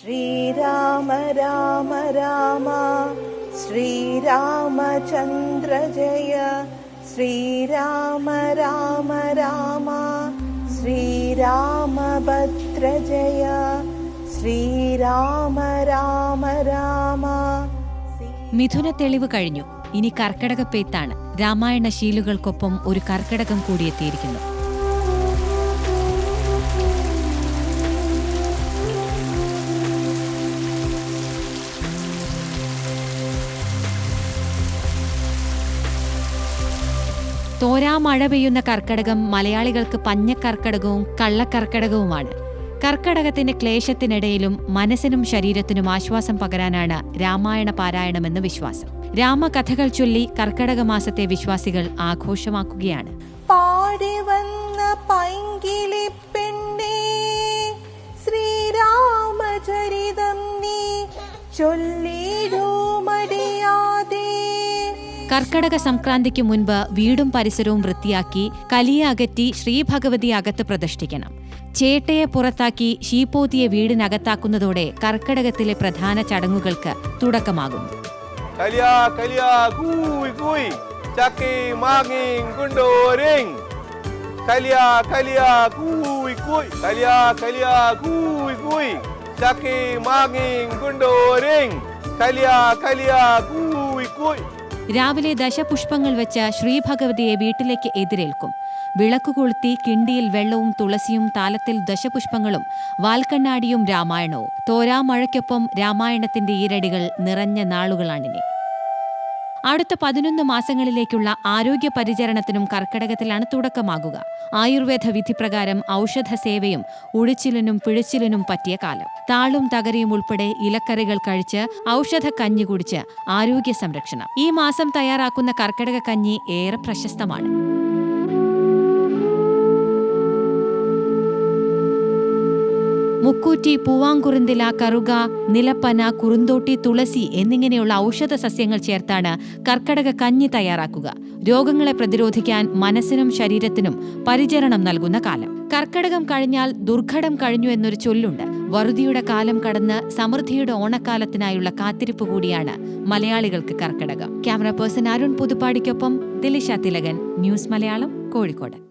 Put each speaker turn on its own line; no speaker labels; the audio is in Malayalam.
ശ്രീരാമ രാമ രാമ ശ്രീരാമചന്ദ്ര ജയ ശ്രീരാമ രാമ രാമ ശ്രീരാമഭദ്ര ജയ ശ്രീരാമ രാമ രാമ.
മിഥുന തെളിവ് കഴിഞ്ഞു. ഇനി കർക്കടകപ്പെയ്ത്താണ്. രാമായണ ശീലുകൾക്കൊപ്പം ഒരു കർക്കടകം കൂടിയെത്തിയിരിക്കുന്നു. തോരാ മഴ പെയ്യുന്ന കർക്കടകം മലയാളികൾക്ക് പഞ്ഞക്കർക്കടകവും കള്ളക്കർക്കടകവുമാണ്. കർക്കടകത്തിന്റെ ക്ലേശത്തിനിടയിലും മനസ്സിനും ശരീരത്തിനും ആശ്വാസം പകരാനാണ് രാമായണ പാരായണമെന്ന് വിശ്വാസം. രാമകഥകൾ ചൊല്ലി കർക്കടക മാസത്തെ വിശ്വാസികൾ ആഘോഷമാക്കുകയാണ്.
പാടി വന്ന പൈങ്കിളി പെണ്ണേ ശ്രീരാമചരിതം നീ ചൊല്ലിടുമടിയാതെ.
കർക്കടക സംക്രാന്തിക്ക് മുൻപ് വീടും പരിസരവും വൃത്തിയാക്കി കലിയെ അകറ്റി ശ്രീഭഗവതി അകത്ത് പ്രതിഷ്ഠിക്കണം. ചേട്ടയെ പുറത്താക്കി ശീപ്പോത്തിയെ വീടിനകത്താക്കുന്നതോടെ കർക്കടകത്തിലെ പ്രധാന ചടങ്ങുകൾക്ക് തുടക്കമാകും. രാവിലെ ദശപുഷ്പങ്ങൾ വെച്ച് ശ്രീഭഗവതിയെ വീട്ടിലേക്ക് എതിരേൽക്കും. വിളക്കു കൊളുത്തി കിണ്ടിയിൽ വെള്ളവും തുളസിയും താലത്തിൽ ദശപുഷ്പങ്ങളും വാൽക്കണ്ണാടിയും രാമായണവും. തോരാമഴയ്ക്കൊപ്പം രാമായണത്തിന്റെ ഈരടികൾ നിറഞ്ഞ നാളുകളാണിനി. അടുത്ത 11 മാസങ്ങളിലേക്കുള്ള ആരോഗ്യ പരിചരണത്തിനും കർക്കടകത്തിലാണ് തുടക്കമാകുക. ആയുർവേദ വിധിപ്രകാരം ഔഷധ സേവയും ഉഴിച്ചിലിനും പിഴിച്ചിലിനും പറ്റിയ കാലം. താളും തകരയും ഉൾപ്പെടെ ഇലക്കറികൾ കഴിച്ച് ഔഷധ കഞ്ഞി കുടിച്ച് ആരോഗ്യ സംരക്ഷണം. ഈ മാസം തയ്യാറാക്കുന്ന കർക്കടക കഞ്ഞി ഏറെ പ്രശസ്തമാണ്. മുക്കൂറ്റി, പൂവാങ്കുറുന്തില, കറുക, നിലപ്പന, കുറുന്തോട്ടി, തുളസി എന്നിങ്ങനെയുള്ള ഔഷധ സസ്യങ്ങൾ ചേർത്താണ് കർക്കടക കഞ്ഞി തയ്യാറാക്കുക. രോഗങ്ങളെ പ്രതിരോധിക്കാൻ മനസ്സിനും ശരീരത്തിനും പരിചരണം നൽകുന്ന കാലം. കർക്കടകം കഴിഞ്ഞാൽ ദുർഘടം കഴിഞ്ഞു എന്നൊരു ചൊല്ലുണ്ട്. വറുതിയുടെ കാലം കടന്ന് സമൃദ്ധിയുടെ ഓണക്കാലത്തിനായുള്ള കാത്തിരിപ്പ് കൂടിയാണ് മലയാളികൾക്ക് കർക്കടകം. ക്യാമറ പേഴ്സൺ അരുൺ പുതുപ്പാടിക്കൊപ്പം ദിലിഷ തിലകൻ, ന്യൂസ് മലയാളം, കോഴിക്കോട്.